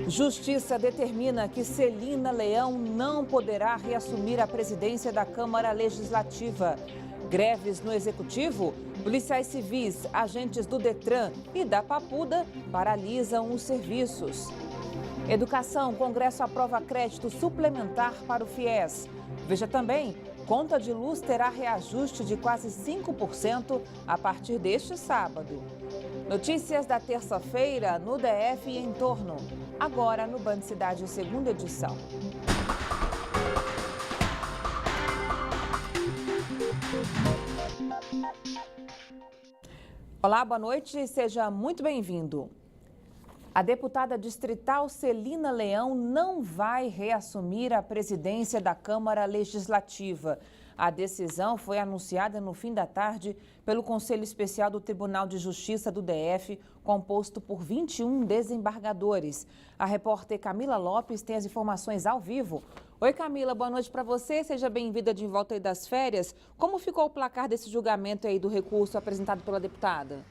Justiça determina que Celina Leão não poderá reassumir a presidência da Câmara Legislativa. Greves no Executivo, policiais civis, agentes do Detran e da Papuda paralisam os serviços. Educação, Congresso aprova crédito suplementar para o FIES. Veja também, conta de luz terá reajuste de quase 5% a partir deste sábado. Notícias da terça-feira no DF e em torno. Agora no Band Cidade, segunda edição. Olá, boa noite, seja muito bem-vindo. A deputada distrital Celina Leão não vai reassumir a presidência da Câmara Legislativa. A decisão foi anunciada no fim da tarde pelo Conselho Especial do Tribunal de Justiça do DF, composto por 21 desembargadores. A repórter Camila Lopes tem as informações ao vivo. Oi, Camila, boa noite para você. Seja bem-vinda de volta aí das férias. Como ficou o placar desse julgamento aí do recurso apresentado pela deputada?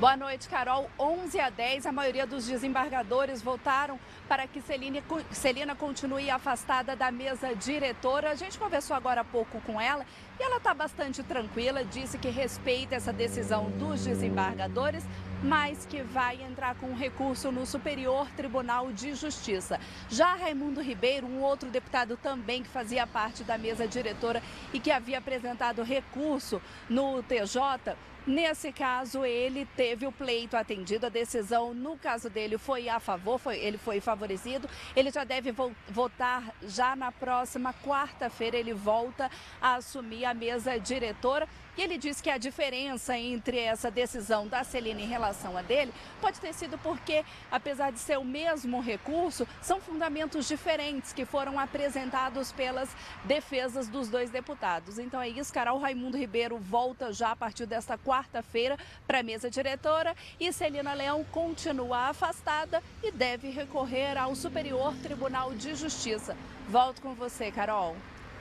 Boa noite, Carol. 11-10, a maioria dos desembargadores votaram para que Celina continue afastada da mesa diretora. A gente conversou agora há pouco com ela e ela está bastante tranquila, disse que respeita essa decisão dos desembargadores, mas que vai entrar com um recurso no Superior Tribunal de Justiça. Já Raimundo Ribeiro, um outro deputado também que fazia parte da mesa diretora e que havia apresentado recurso no TJ, nesse caso, ele teve o pleito atendido, a decisão no caso dele foi a favor, ele foi favorecido. Ele já deve votar já na próxima quarta-feira, ele volta a assumir a mesa diretora. E ele disse que a diferença entre essa decisão da Celina em relação a dele pode ter sido porque, apesar de ser o mesmo recurso, são fundamentos diferentes que foram apresentados pelas defesas dos dois deputados. Então é isso, Carol. Raimundo Ribeiro volta já a partir desta quarta-feira para a mesa diretora e Celina Leão continua afastada e deve recorrer ao Superior Tribunal de Justiça. Volto com você, Carol.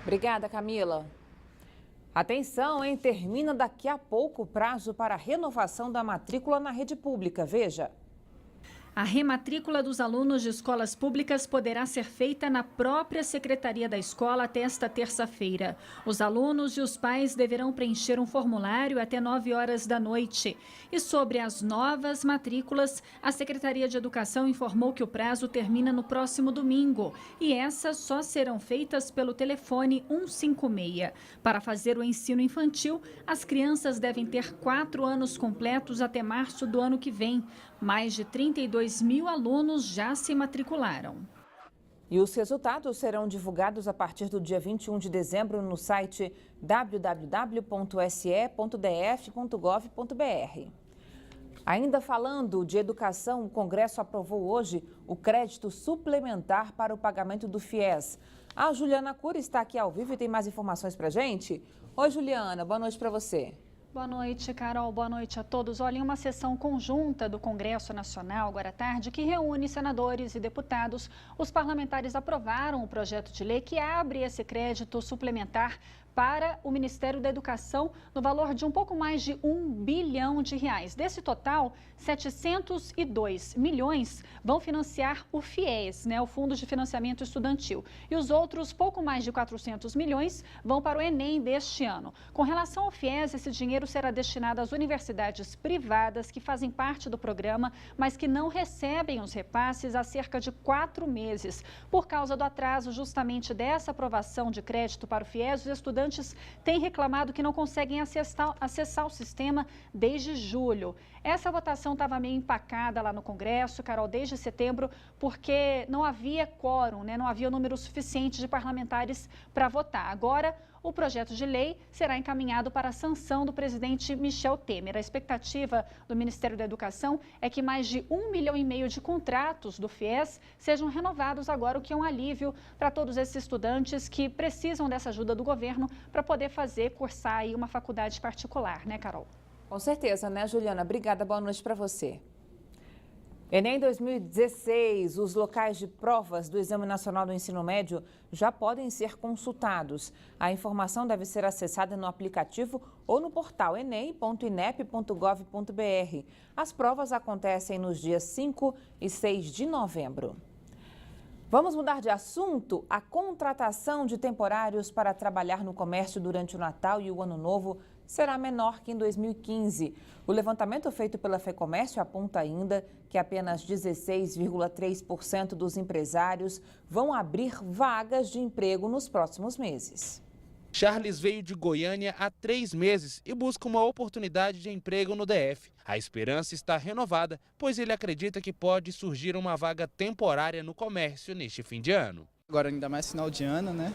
Obrigada, Camila. Atenção, hein? Termina daqui a pouco o prazo para a renovação da matrícula na rede pública. Veja. A rematrícula dos alunos de escolas públicas poderá ser feita na própria Secretaria da Escola até esta terça-feira. Os alunos e os pais deverão preencher um formulário até 9 horas da noite. E sobre as novas matrículas, a Secretaria de Educação informou que o prazo termina no próximo domingo. E essas só serão feitas pelo telefone 156. Para fazer o ensino infantil, as crianças devem ter 4 anos completos até março do ano que vem. Mais de 32 mil alunos já se matricularam. E os resultados serão divulgados a partir do dia 21 de dezembro no site www.se.df.gov.br. Ainda falando de educação, o Congresso aprovou hoje o crédito suplementar para o pagamento do FIES. A Juliana Cury está aqui ao vivo e tem mais informações para a gente. Oi, Juliana, boa noite para você. Boa noite, Carol. Boa noite a todos. Olha, em uma sessão conjunta do Congresso Nacional, agora à tarde, que reúne senadores e deputados, os parlamentares aprovaram o projeto de lei que abre esse crédito suplementar para o Ministério da Educação no valor de um pouco mais de R$1 bilhão. Desse total, 702 milhões vão financiar o FIES, o Fundo de Financiamento Estudantil. E os outros, pouco mais de 400 milhões, vão para o Enem deste ano. Com relação ao FIES, esse dinheiro será destinado às universidades privadas que fazem parte do programa, mas que não recebem os repasses há cerca de 4 meses. Por causa do atraso justamente dessa aprovação de crédito para o FIES, os estudantes têm reclamado que não conseguem acessar o sistema desde julho. Essa votação estava meio empacada lá no Congresso, Carol, desde setembro, porque não havia quórum, não havia número suficiente de parlamentares para votar. Agora, o projeto de lei será encaminhado para a sanção do presidente Michel Temer. A expectativa do Ministério da Educação é que mais de 1,5 milhão de contratos do FIES sejam renovados agora, o que é um alívio para todos esses estudantes que precisam dessa ajuda do governo para poder cursar aí uma faculdade particular, Carol? Com certeza, Juliana? Obrigada, boa noite para você. Enem 2016, os locais de provas do Exame Nacional do Ensino Médio já podem ser consultados. A informação deve ser acessada no aplicativo ou no portal enem.inep.gov.br. As provas acontecem nos dias 5 e 6 de novembro. Vamos mudar de assunto? A contratação de temporários para trabalhar no comércio durante o Natal e o Ano Novo será menor que em 2015. O levantamento feito pela FEComércio aponta ainda que apenas 16,3% dos empresários vão abrir vagas de emprego nos próximos meses. Charles veio de Goiânia há 3 meses e busca uma oportunidade de emprego no DF. A esperança está renovada, pois ele acredita que pode surgir uma vaga temporária no comércio neste fim de ano. Agora ainda mais final de ano, né?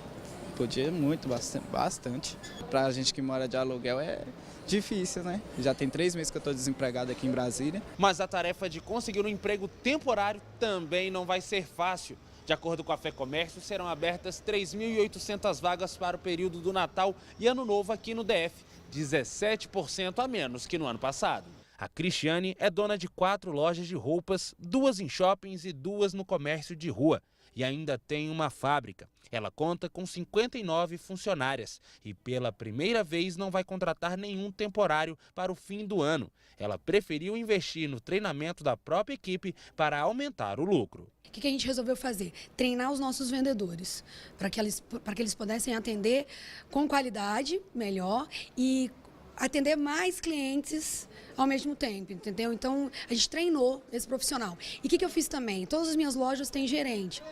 Podia muito, bastante. Para a gente que mora de aluguel é difícil, né? Já tem 3 meses que eu estou desempregado aqui em Brasília. Mas a tarefa de conseguir um emprego temporário também não vai ser fácil. De acordo com a FEComércio, serão abertas 3.800 vagas para o período do Natal e Ano Novo aqui no DF, 17% a menos que no ano passado. A Cristiane é dona de 4 lojas de roupas, 2 em shoppings e 2 no comércio de rua. E ainda tem uma fábrica. Ela conta com 59 funcionárias e pela primeira vez não vai contratar nenhum temporário para o fim do ano. Ela preferiu investir no treinamento da própria equipe para aumentar o lucro. O que a gente resolveu fazer? Treinar os nossos vendedores, para que eles pudessem atender com qualidade melhor e atender mais clientes ao mesmo tempo, entendeu? Então, a gente treinou esse profissional. E o que eu fiz também? Todas as minhas lojas têm gerente.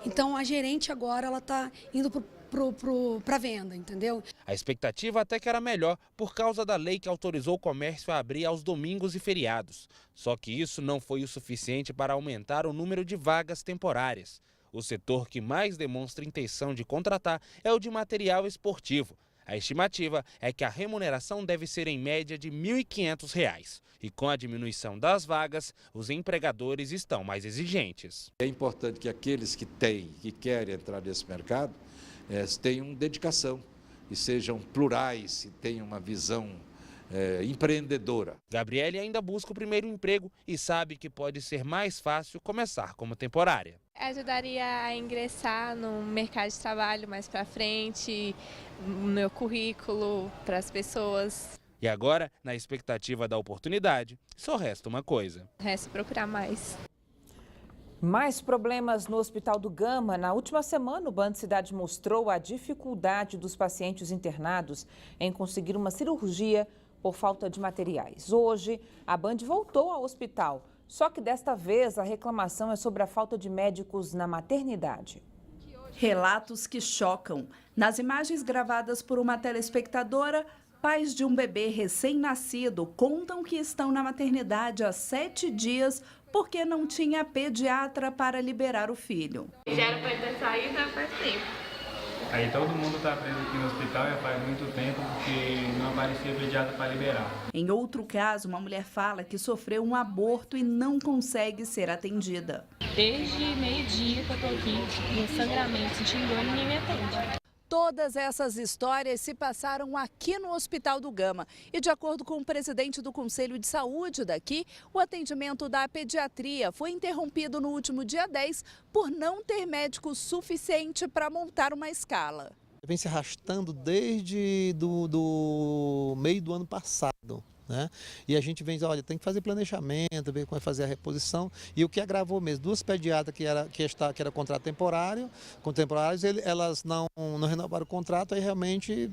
Então, a gerente agora, ela está indo para venda, entendeu? A expectativa até que era melhor por causa da lei que autorizou o comércio a abrir aos domingos e feriados. Só que isso não foi o suficiente para aumentar o número de vagas temporárias. O setor que mais demonstra intenção de contratar é o de material esportivo. A estimativa é que a remuneração deve ser em média de R$ 1.500. E com a diminuição das vagas, os empregadores estão mais exigentes. É importante que aqueles que querem entrar nesse mercado, tenham dedicação e sejam plurais e tenham uma visão empreendedora. Gabriele ainda busca o primeiro emprego e sabe que pode ser mais fácil começar como temporária. Ajudaria a ingressar no mercado de trabalho mais para frente, no meu currículo para as pessoas. E agora, na expectativa da oportunidade, só resta uma coisa. Resta procurar mais. Mais problemas no Hospital do Gama. Na última semana, o Band Cidade mostrou a dificuldade dos pacientes internados em conseguir uma cirurgia por falta de materiais. Hoje, a Band voltou ao hospital, só que desta vez a reclamação é sobre a falta de médicos na maternidade. Relatos que chocam. Nas imagens gravadas por uma telespectadora, pais de um bebê recém-nascido contam que estão na maternidade há 7 dias porque não tinha pediatra para liberar o filho. Já era para ter saído faz tempo. Aí todo mundo está preso aqui no hospital já faz muito tempo porque não aparecia pediatra para liberar. Em outro caso, uma mulher fala que sofreu um aborto e não consegue ser atendida. Desde meio-dia que eu estou aqui, em sangramento, sentindo dor e ninguém me atende. Todas essas histórias se passaram aqui no Hospital do Gama. E de acordo com o presidente do Conselho de Saúde daqui, o atendimento da pediatria foi interrompido no último dia 10 por não ter médico suficiente para montar uma escala. Vem se arrastando desde do meio do ano passado. Né? E a gente vem dizer, olha, tem que fazer planejamento, ver como vai fazer a reposição. E o que agravou mesmo, 2 pediatras que era contrato temporário, com temporários, elas não renovaram o contrato, aí realmente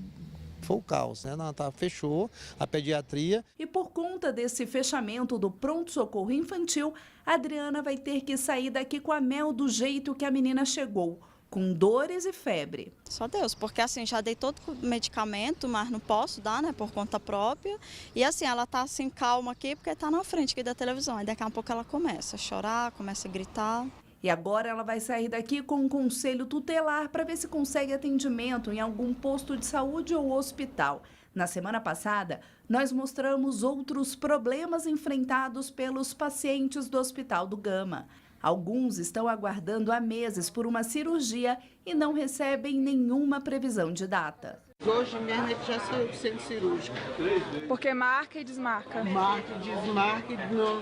foi o caos, né? Fechou a pediatria. E por conta desse fechamento do pronto-socorro infantil, a Adriana vai ter que sair daqui com a Mel do jeito que a menina chegou, com dores e febre. Só Deus, porque assim, já dei todo o medicamento, mas não posso dar, né, por conta própria. E assim, ela tá assim, calma aqui, porque tá na frente aqui da televisão. Aí daqui a pouco ela começa a chorar, começa a gritar. E agora ela vai sair daqui com um conselho tutelar para ver se consegue atendimento em algum posto de saúde ou hospital. Na semana passada, nós mostramos outros problemas enfrentados pelos pacientes do Hospital do Gama. Alguns estão aguardando há meses por uma cirurgia e não recebem nenhuma previsão de data. Hoje mesmo ele já saiu do centro cirúrgico. Porque marca e desmarca. Marca e desmarca, e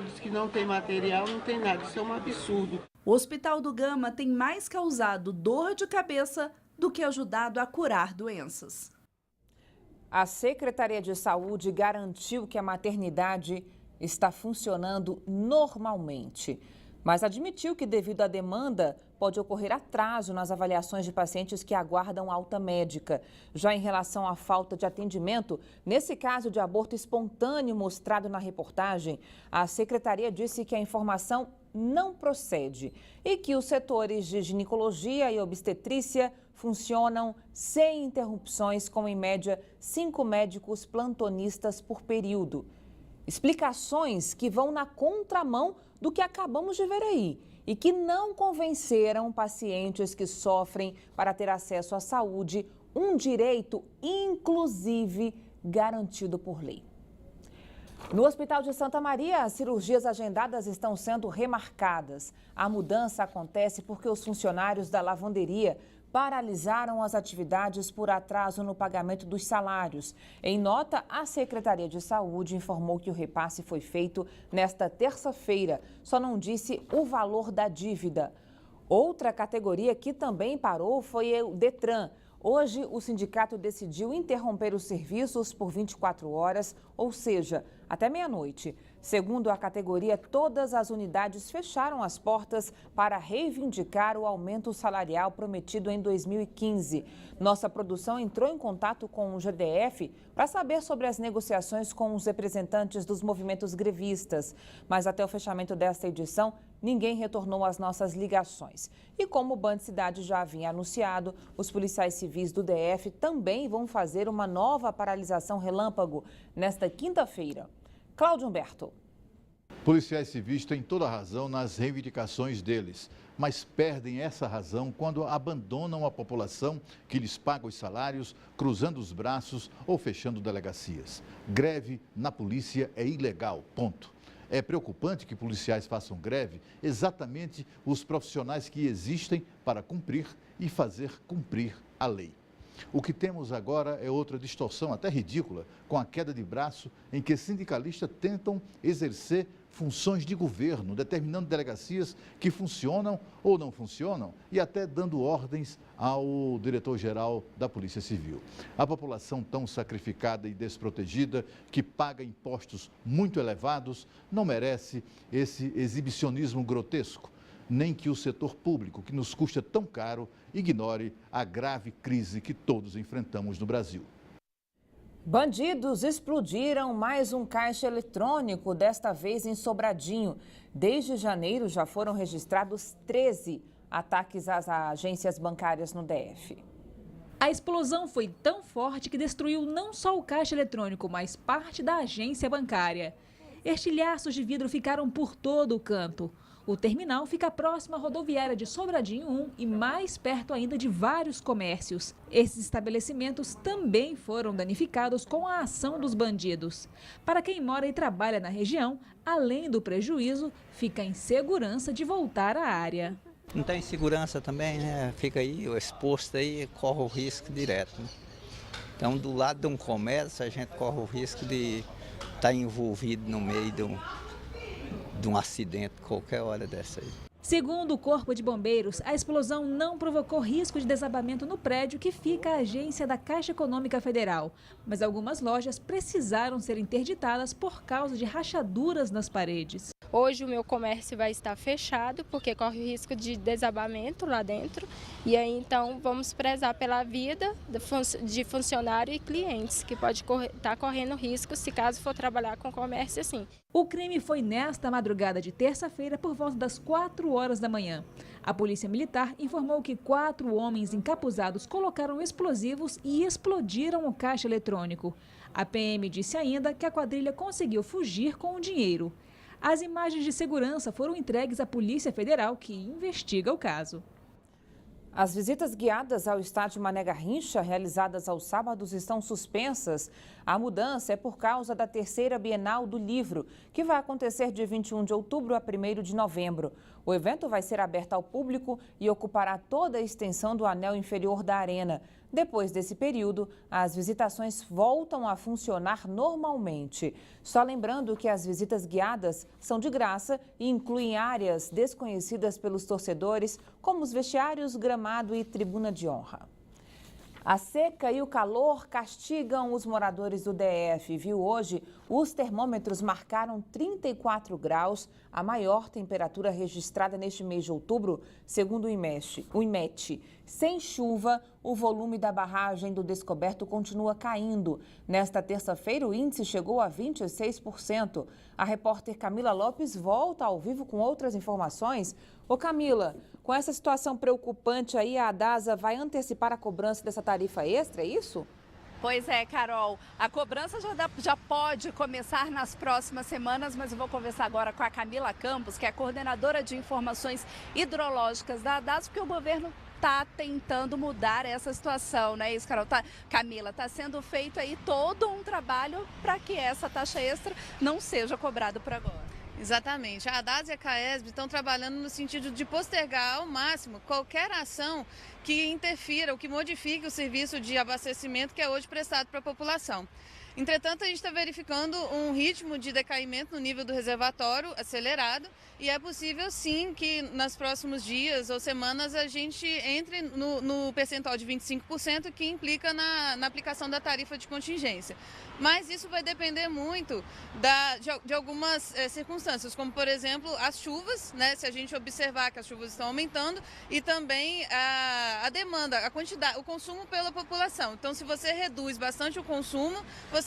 diz que não tem material, não tem nada. Isso é um absurdo. O Hospital do Gama tem mais causado dor de cabeça do que ajudado a curar doenças. A Secretaria de Saúde garantiu que a maternidade está funcionando normalmente, mas admitiu que, devido à demanda, pode ocorrer atraso nas avaliações de pacientes que aguardam alta médica. Já em relação à falta de atendimento, nesse caso de aborto espontâneo mostrado na reportagem, a Secretaria disse que a informação não procede e que os setores de ginecologia e obstetrícia funcionam sem interrupções, com em média 5 médicos plantonistas por período. Explicações que vão na contramão do que acabamos de ver aí e que não convenceram pacientes que sofrem para ter acesso à saúde, um direito, inclusive, garantido por lei. No Hospital de Santa Maria, as cirurgias agendadas estão sendo remarcadas. A mudança acontece porque os funcionários da lavanderia paralisaram as atividades por atraso no pagamento dos salários. Em nota, a Secretaria de Saúde informou que o repasse foi feito nesta terça-feira, só não disse o valor da dívida. Outra categoria que também parou foi o Detran. Hoje, o sindicato decidiu interromper os serviços por 24 horas, ou seja, até meia-noite. Segundo a categoria, todas as unidades fecharam as portas para reivindicar o aumento salarial prometido em 2015. Nossa produção entrou em contato com o GDF para saber sobre as negociações com os representantes dos movimentos grevistas. Mas até o fechamento desta edição, ninguém retornou às nossas ligações. E como o Band Cidade já havia anunciado, os policiais civis do DF também vão fazer uma nova paralisação relâmpago nesta quinta-feira. Cláudio Humberto. Policiais civis têm toda a razão nas reivindicações deles, mas perdem essa razão quando abandonam a população que lhes paga os salários, cruzando os braços ou fechando delegacias. Greve na polícia é ilegal, ponto. É preocupante que policiais façam greve, exatamente os profissionais que existem para cumprir e fazer cumprir a lei. O que temos agora é outra distorção, até ridícula, com a queda de braço em que sindicalistas tentam exercer funções de governo, determinando delegacias que funcionam ou não funcionam e até dando ordens ao diretor-geral da Polícia Civil. A população tão sacrificada e desprotegida, que paga impostos muito elevados, não merece esse exibicionismo grotesco, nem que o setor público, que nos custa tão caro, ignore a grave crise que todos enfrentamos no Brasil. Bandidos explodiram mais um caixa eletrônico, desta vez em Sobradinho. Desde janeiro já foram registrados 13 ataques às agências bancárias no DF. A explosão foi tão forte que destruiu não só o caixa eletrônico, mas parte da agência bancária. Estilhaços de vidro ficaram por todo o canto. O terminal fica próximo à rodoviária de Sobradinho 1 e mais perto ainda de vários comércios. Esses estabelecimentos também foram danificados com a ação dos bandidos. Para quem mora e trabalha na região, além do prejuízo, fica em segurança de voltar à área. Não tem segurança também, né? Fica aí exposto aí, corre o risco direto, né? Então, do lado de um comércio, a gente corre o risco de estar envolvido no meio de um acidente qualquer hora dessa aí. Segundo o Corpo de Bombeiros, a explosão não provocou risco de desabamento no prédio que fica a agência da Caixa Econômica Federal, mas algumas lojas precisaram ser interditadas por causa de rachaduras nas paredes. Hoje o meu comércio vai estar fechado porque corre o risco de desabamento lá dentro e aí então vamos prezar pela vida de funcionário e clientes que pode estar correndo risco se caso for trabalhar com comércio assim. O crime foi nesta madrugada de terça-feira por volta das 4 horas da manhã. A Polícia Militar informou que 4 homens encapuzados colocaram explosivos e explodiram o caixa eletrônico. A PM disse ainda que a quadrilha conseguiu fugir com o dinheiro. As imagens de segurança foram entregues à Polícia Federal, que investiga o caso. As visitas guiadas ao estádio Mané Garrincha, realizadas aos sábados, estão suspensas. A mudança é por causa da 3ª Bienal do Livro, que vai acontecer de 21 de outubro a 1º de novembro. O evento vai ser aberto ao público e ocupará toda a extensão do anel inferior da arena. Depois desse período, as visitações voltam a funcionar normalmente. Só lembrando que as visitas guiadas são de graça e incluem áreas desconhecidas pelos torcedores, como os vestiários, gramado e tribuna de honra. A seca e o calor castigam os moradores do DF, viu? Hoje, os termômetros marcaram 34 graus, a maior temperatura registrada neste mês de outubro, segundo o IMET. Sem chuva, o volume da barragem do Descoberto continua caindo. Nesta terça-feira, o índice chegou a 26%. A repórter Camila Lopes volta ao vivo com outras informações. Ô Camila, com essa situação preocupante aí, a DASA vai antecipar a cobrança dessa tarifa extra, é isso? Pois é, Carol. A cobrança já pode começar nas próximas semanas, mas eu vou conversar agora com a Camila Campos, que é coordenadora de informações hidrológicas da DASA, porque o governo está tentando mudar essa situação, não é isso, Carol? Camila, está sendo feito aí todo um trabalho para que essa taxa extra não seja cobrada por agora. Exatamente. A DASA e a CAESB estão trabalhando no sentido de postergar ao máximo qualquer ação que interfira ou que modifique o serviço de abastecimento que é hoje prestado para a população. Entretanto, a gente está verificando um ritmo de decaimento no nível do reservatório acelerado e é possível sim que nos próximos dias ou semanas a gente entre no percentual de 25% que implica na aplicação da tarifa de contingência. Mas isso vai depender muito de algumas circunstâncias, como por exemplo as chuvas, né? Se a gente observar que as chuvas estão aumentando e também a demanda, a quantidade, o consumo pela população. Então, se você reduz bastante o consumo, você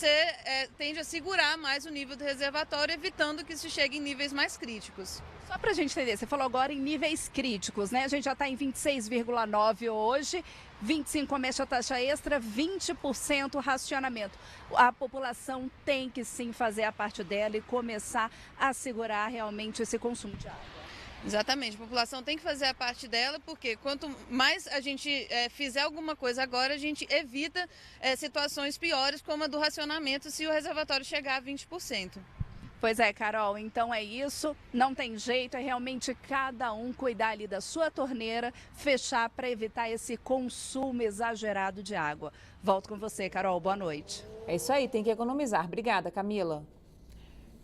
tende a segurar mais o nível do reservatório, evitando que se chegue em níveis mais críticos. Só para a gente entender, você falou agora em níveis críticos, né? A gente já está em 26,9 hoje, 25% comete a taxa extra, 20% racionamento. A população tem que sim fazer a parte dela e começar a segurar realmente esse consumo de água. Exatamente, a população tem que fazer a parte dela, porque quanto mais a gente fizer alguma coisa agora, a gente evita situações piores, como a do racionamento, se o reservatório chegar a 20%. Pois é, Carol, então é isso, não tem jeito, é realmente cada um cuidar ali da sua torneira, fechar para evitar esse consumo exagerado de água. Volto com você, Carol, boa noite. É isso aí, tem que economizar. Obrigada, Camila.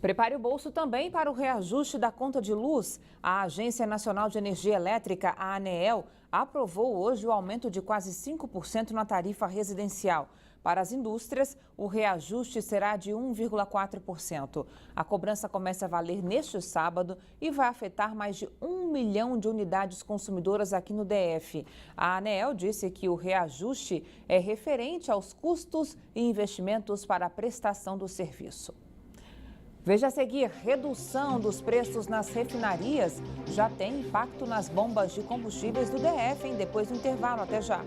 Prepare o bolso também para o reajuste da conta de luz. A Agência Nacional de Energia Elétrica, a ANEEL, aprovou hoje o aumento de quase 5% na tarifa residencial. Para as indústrias, o reajuste será de 1,4%. A cobrança começa a valer neste sábado e vai afetar mais de 1 milhão de unidades consumidoras aqui no DF. A ANEEL disse que o reajuste é referente aos custos e investimentos para a prestação do serviço. Veja a seguir, redução dos preços nas refinarias já tem impacto nas bombas de combustíveis do DF, hein? Depois do intervalo, até já.